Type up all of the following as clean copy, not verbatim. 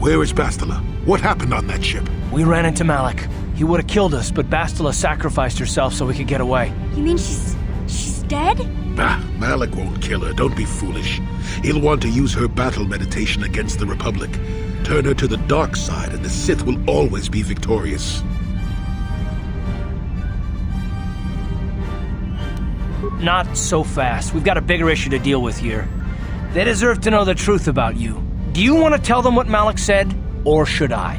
Where is Bastila? What happened on that ship? We ran into Malik. He would have killed us, but Bastila sacrificed herself so we could get away. You mean she's dead? Bah, Malik won't kill her. Don't be foolish. He'll want to use her battle meditation against the Republic. Turn her to the dark side, and the Sith will always be victorious. Not so fast. We've got a bigger issue to deal with here. They deserve to know the truth about you. Do you want to tell them what Malik said, or should I?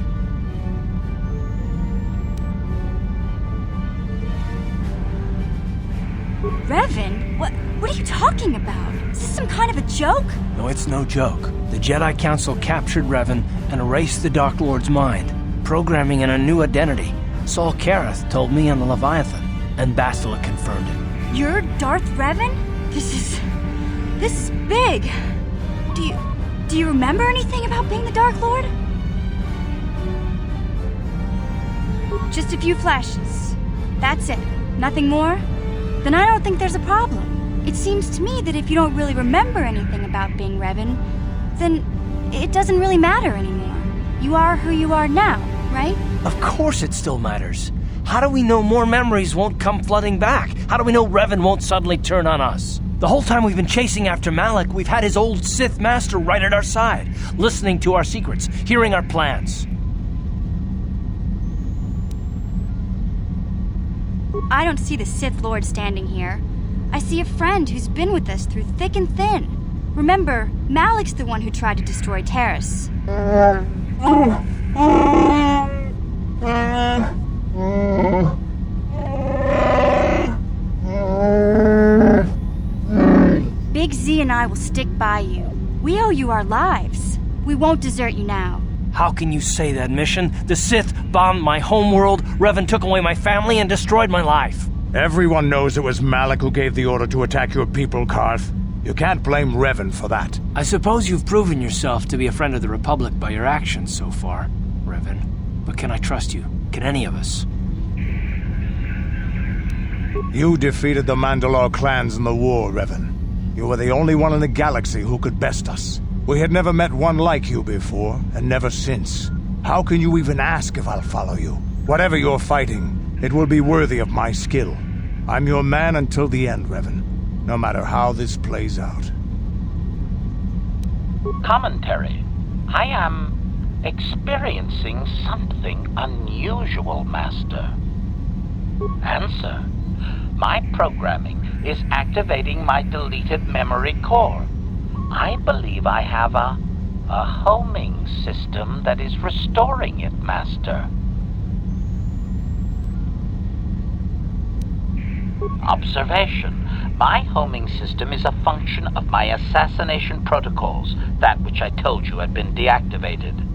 Revan? What are you talking about? Is this some kind of a joke? No, it's no joke. The Jedi Council captured Revan and erased the Dark Lord's mind, programming in a new identity. Saul Karath told me on the Leviathan, and Bastila confirmed it. You're Darth Revan? This is big. Do you remember anything about being the Dark Lord? Just a few flashes. That's it. Nothing more? Then I don't think there's a problem. It seems to me that if you don't really remember anything about being Revan, then it doesn't really matter anymore. You are who you are now, right? Of course it still matters. How do we know more memories won't come flooding back? How do we know Revan won't suddenly turn on us? The whole time we've been chasing after Malik, we've had his old Sith master right at our side, listening to our secrets, hearing our plans. I don't see the Sith Lord standing here. I see a friend who's been with us through thick and thin. Remember, Malik's the one who tried to destroy Terrace. Big Z and I will stick by you. We owe you our lives. We won't desert you now. How can you say that, Mission? The Sith bombed my homeworld, Revan took away my family, and destroyed my life. Everyone knows it was Malik who gave the order to attack your people, Karth. You can't blame Revan for that. I suppose you've proven yourself to be a friend of the Republic by your actions so far, Revan. But can I trust you? Can any of us? You defeated the Mandalore clans in the war, Revan. You were the only one in the galaxy who could best us. We had never met one like you before, and never since. How can you even ask if I'll follow you? Whatever you're fighting, it will be worthy of my skill. I'm your man until the end, Revan, no matter how this plays out. Commentary. I am experiencing something unusual, Master. Answer. My programming is activating my deleted memory core. I believe I have a homing system that is restoring it, Master. Observation. My homing system is a function of my assassination protocols, that which I told you had been deactivated.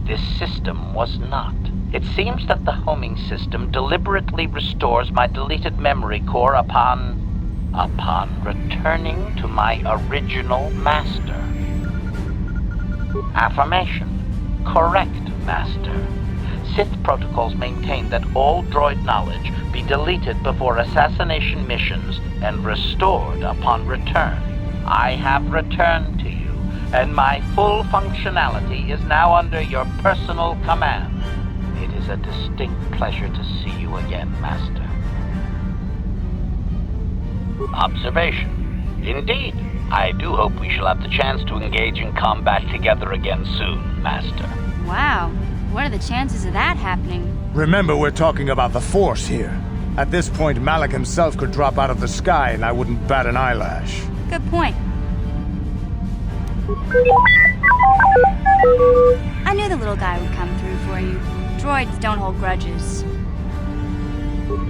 This system was not. It seems that the homing system deliberately restores my deleted memory core upon returning to my original master. Affirmation. Correct, Master. Sith protocols maintain that all droid knowledge be deleted before assassination missions and restored upon return. I have returned to you, and my full functionality is now under your personal command. It is a distinct pleasure to see you again, Master. Observation. Indeed, I do hope we shall have the chance to engage in combat together again soon, Master. Wow, what are the chances of that happening? Remember, we're talking about the Force here. At this point, Malik himself could drop out of the sky and I wouldn't bat an eyelash. Good point. I knew the little guy would come through for you. Droids don't hold grudges.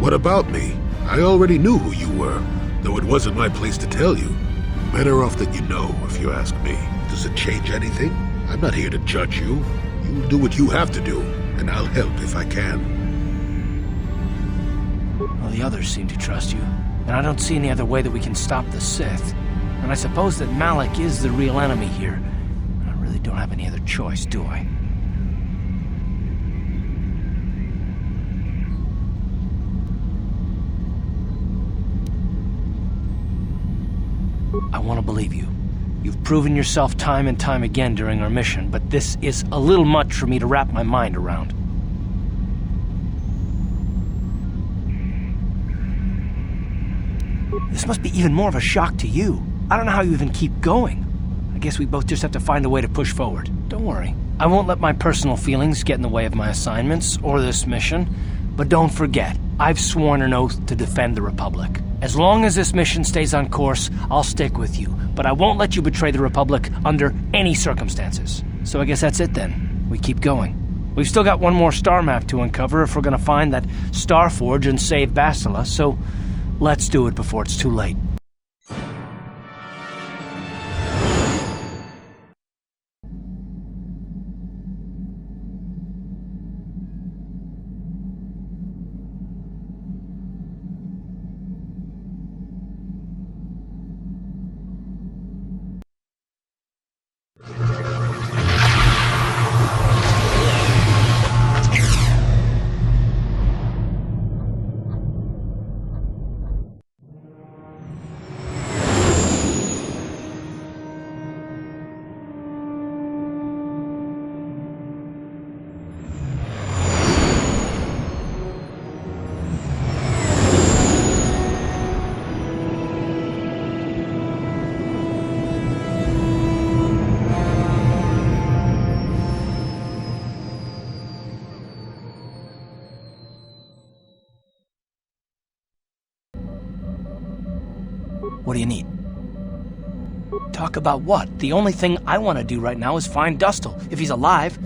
What about me? I already knew who you were, though it wasn't my place to tell you. Better off that you know, if you ask me. Does it change anything? I'm not here to judge you. You'll do what you have to do, and I'll help if I can. Well, the others seem to trust you, and I don't see any other way that we can stop the Sith. And I suppose that Malik is the real enemy here. I really don't have any other choice, do I? I want to believe you. You've proven yourself time and time again during our mission, but this is a little much for me to wrap my mind around. This must be even more of a shock to you. I don't know how you even keep going. I guess we both just have to find a way to push forward. Don't worry. I won't let my personal feelings get in the way of my assignments or this mission, but don't forget, I've sworn an oath to defend the Republic. As long as this mission stays on course, I'll stick with you, but I won't let you betray the Republic under any circumstances. So I guess that's it then. We keep going. We've still got one more star map to uncover if we're gonna find that Star Forge and save Bastila, so let's do it before it's too late. What do you need? Talk about what? The only thing I want to do right now is find Dustil. If he's alive,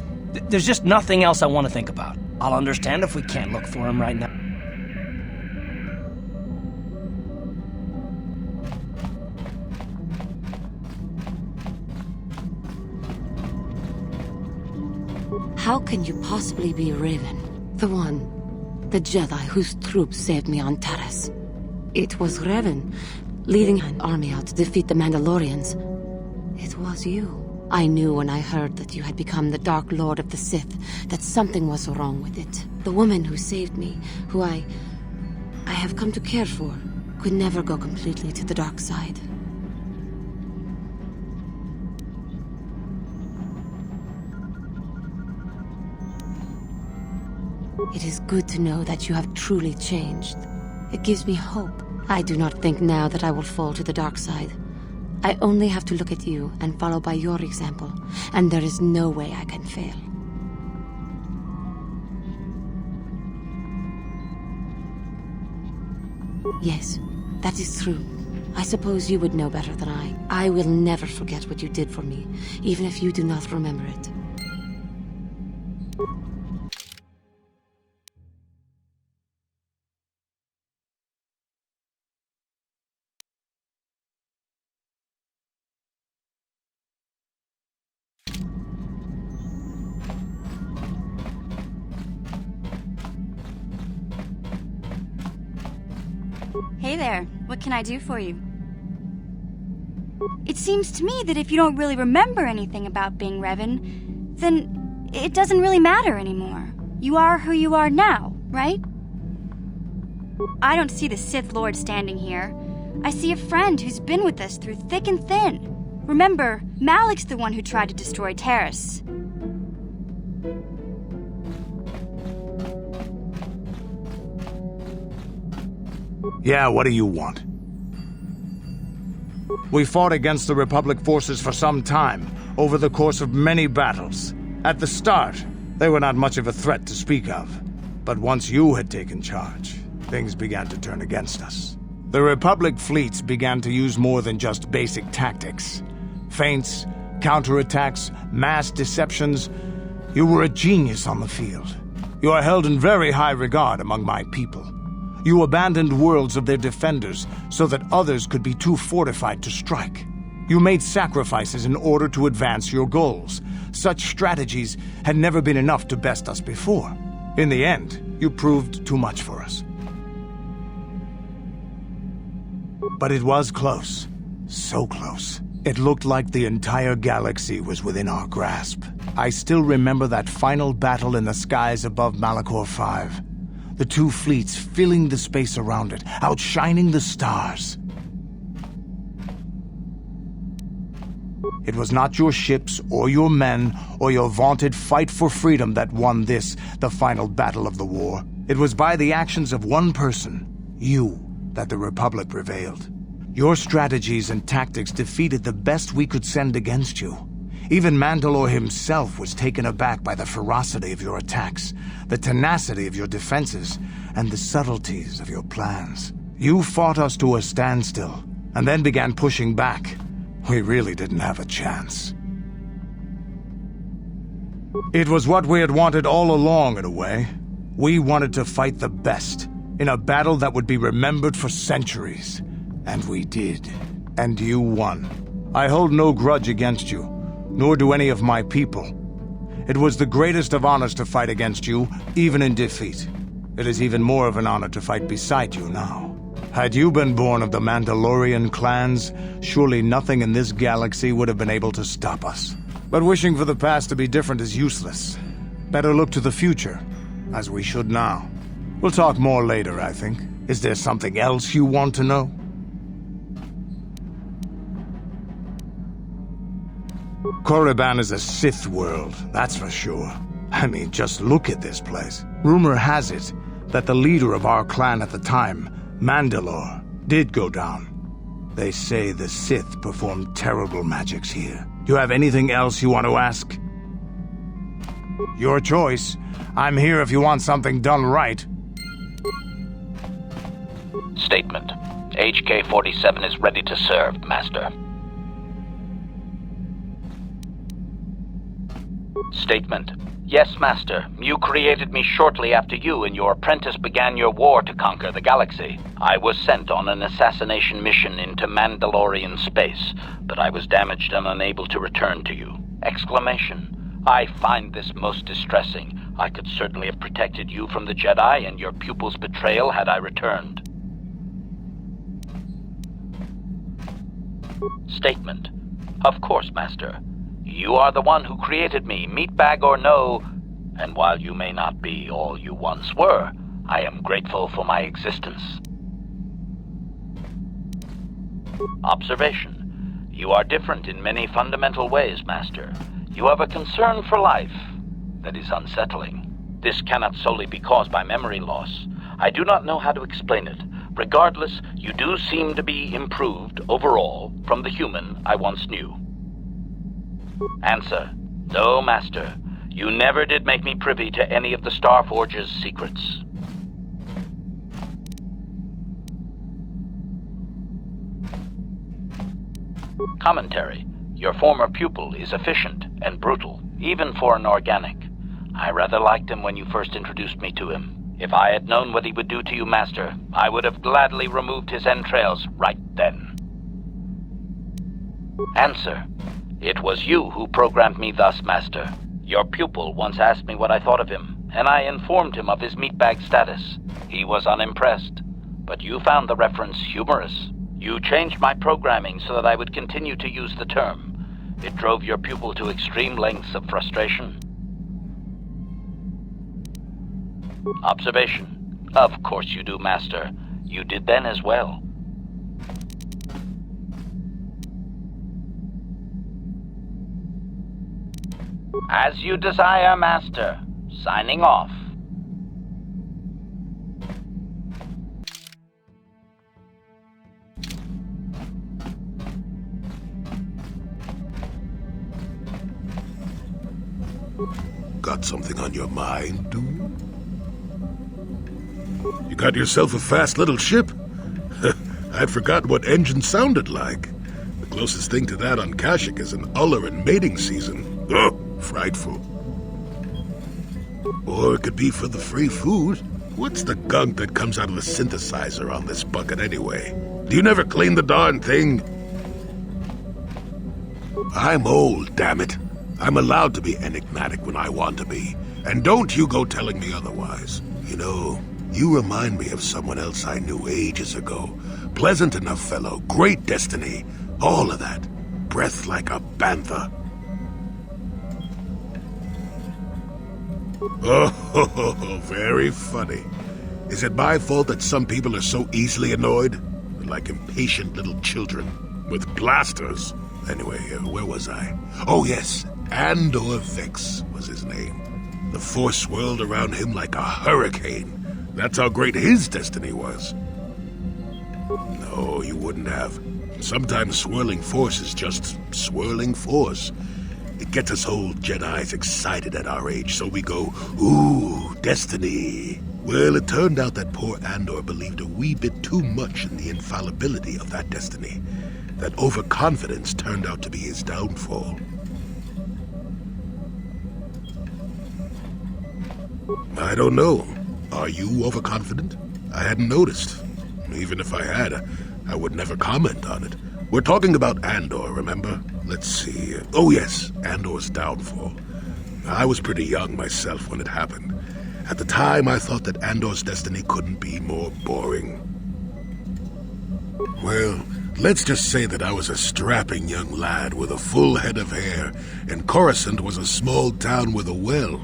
there's just nothing else I want to think about. I'll understand if we can't look for him right now. How can you possibly be Raven? The Jedi whose troops saved me on Taris. It was Raven, leading an army out to defeat the Mandalorians. It was you. I knew when I heard that you had become the Dark Lord of the Sith that something was wrong with it. The woman who saved me, who I have come to care for, could never go completely to the dark side. It is good to know that you have truly changed. It gives me hope. I do not think now that I will fall to the dark side. I only have to look at you and follow by your example, and there is no way I can fail. Yes, that is true. I suppose you would know better than I. I will never forget what you did for me, even if you do not remember it. Hey there, what can I do for you? It seems to me that if you don't really remember anything about being Revan, then it doesn't really matter anymore. You are who you are now, right? I don't see the Sith Lord standing here. I see a friend who's been with us through thick and thin. Remember, Malik's the one who tried to destroy Taris. Yeah, what do you want? We fought against the Republic forces for some time, over the course of many battles. At the start, they were not much of a threat to speak of. But once you had taken charge, things began to turn against us. The Republic fleets began to use more than just basic tactics. Feints, counterattacks, mass deceptions. You were a genius on the field. You are held in very high regard among my people. You abandoned worlds of their defenders so that others could be too fortified to strike. You made sacrifices in order to advance your goals. Such strategies had never been enough to best us before. In the end, you proved too much for us. But it was close. So close. It looked like the entire galaxy was within our grasp. I still remember that final battle in the skies above Malachor 5. The two fleets filling the space around it, outshining the stars. It was not your ships or your men or your vaunted fight for freedom that won this, the final battle of the war. It was by the actions of one person, you, that the Republic prevailed. Your strategies and tactics defeated the best we could send against you. Even Mandalore himself was taken aback by the ferocity of your attacks, the tenacity of your defenses, and the subtleties of your plans. You fought us to a standstill, and then began pushing back. We really didn't have a chance. It was what we had wanted all along, in a way. We wanted to fight the best, in a battle that would be remembered for centuries. And we did. And you won. I hold no grudge against you, nor do any of my people. It was the greatest of honors to fight against you, even in defeat. It is even more of an honor to fight beside you now. Had you been born of the Mandalorian clans, surely nothing in this galaxy would have been able to stop us. But wishing for the past to be different is useless. Better look to the future, as we should now. We'll talk more later, I think. Is there something else you want to know? Korriban is a Sith world, that's for sure. I mean, just look at this place. Rumor has it that the leader of our clan at the time, Mandalore, did go down. They say the Sith perform terrible magics here. Do you have anything else you want to ask? Your choice. I'm here if you want something done right. Statement. HK-47 is ready to serve, Master. Statement. Yes, Master. You created me shortly after you and your apprentice began your war to conquer the galaxy. I was sent on an assassination mission into Mandalorian space, but I was damaged and unable to return to you. Exclamation. I find this most distressing. I could certainly have protected you from the Jedi and your pupil's betrayal had I returned. Statement. Of course, Master. You are the one who created me, meatbag or no, and while you may not be all you once were, I am grateful for my existence. Observation. You are different in many fundamental ways, Master. You have a concern for life that is unsettling. This cannot solely be caused by memory loss. I do not know how to explain it. Regardless, you do seem to be improved overall from the human I once knew. Answer. No, Master. You never did make me privy to any of the Starforge's secrets. Commentary. Your former pupil is efficient and brutal, even for an organic. I rather liked him when you first introduced me to him. If I had known what he would do to you, Master, I would have gladly removed his entrails right then. Answer. It was you who programmed me thus, Master. Your pupil once asked me what I thought of him, and I informed him of his meatbag status. He was unimpressed, but you found the reference humorous. You changed my programming so that I would continue to use the term. It drove your pupil to extreme lengths of frustration. Observation. Of course you do, Master. You did then as well. As you desire, Master. Signing off. Got something on your mind, dude? You got yourself a fast little ship? I'd forgotten what engine sounded like. The closest thing to that on Kashyyyk is an uller in mating season. Ugh, frightful. Or it could be for the free food. What's the gunk that comes out of the synthesizer on this bucket anyway? Do you never clean the darn thing? I'm old, damn it. I'm allowed to be enigmatic when I want to be. And don't you go telling me otherwise. You know, you remind me of someone else I knew ages ago. Pleasant enough fellow, great destiny, all of that. Breath like a bantha. Oh, very funny. Is it my fault that some people are so easily annoyed? They're like impatient little children with blasters. Anyway, where was I? Oh yes, Andor Vex was his name. The Force swirled around him like a hurricane. That's how great his destiny was. No, you wouldn't have. Sometimes swirling force is just swirling force. It gets us old Jedis excited at our age, so we go, ooh, destiny. Well, it turned out that poor Andor believed a wee bit too much in the infallibility of that destiny. That overconfidence turned out to be his downfall. I don't know. Are you overconfident? I hadn't noticed. Even if I had, I would never comment on it. We're talking about Andor, remember? Let's see. Oh yes, Andor's downfall. I was pretty young myself when it happened. At the time, I thought that Andor's destiny couldn't be more boring. Well, let's just say that I was a strapping young lad with a full head of hair, and Coruscant was a small town with a well.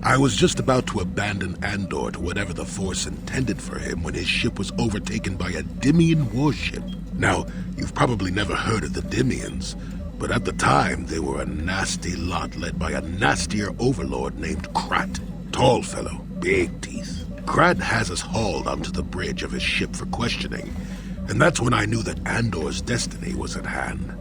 I was just about to abandon Andor to whatever the Force intended for him when his ship was overtaken by a Dimian warship. Now, you've probably never heard of the Dimians, but at the time they were a nasty lot led by a nastier overlord named Krat. Tall fellow, big teeth. Krat has us hauled onto the bridge of his ship for questioning, and that's when I knew that Andor's destiny was at hand.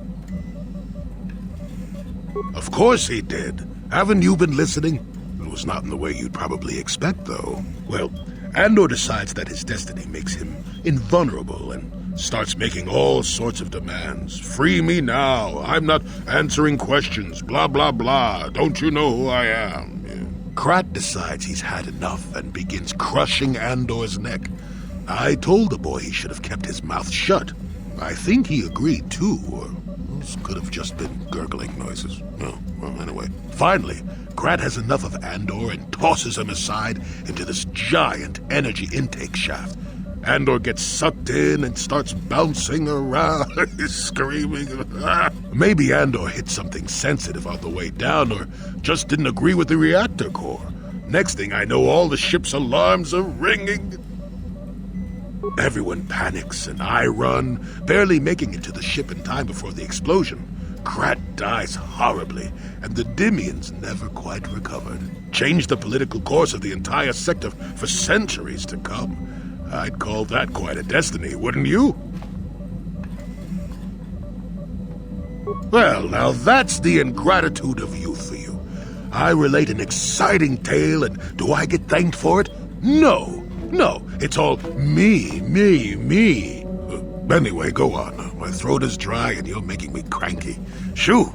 Of course he did. Haven't you been listening? It was not in the way you'd probably expect, though. Well, Andor decides that his destiny makes him invulnerable and starts making all sorts of demands. Free me now. I'm not answering questions. Blah, blah, blah. Don't you know who I am? Yeah. Krat decides he's had enough and begins crushing Andor's neck. I told the boy he should have kept his mouth shut. I think he agreed, too, or this could have just been gurgling noises. Oh, well, anyway. Finally, Krat has enough of Andor and tosses him aside into this giant energy intake shaft. Andor gets sucked in and starts bouncing around, screaming. Maybe Andor hit something sensitive on the way down, or just didn't agree with the reactor core. Next thing I know, all the ship's alarms are ringing. Everyone panics, and I run, barely making it to the ship in time before the explosion. Krat dies horribly, and the Dimians never quite recovered. Changed the political course of the entire sector for centuries to come. I'd call that quite a destiny, wouldn't you? Well, now that's the ingratitude of youth for you. I relate an exciting tale, and do I get thanked for it? No, it's all me. Anyway, go on. My throat is dry, and you're making me cranky. Shoo!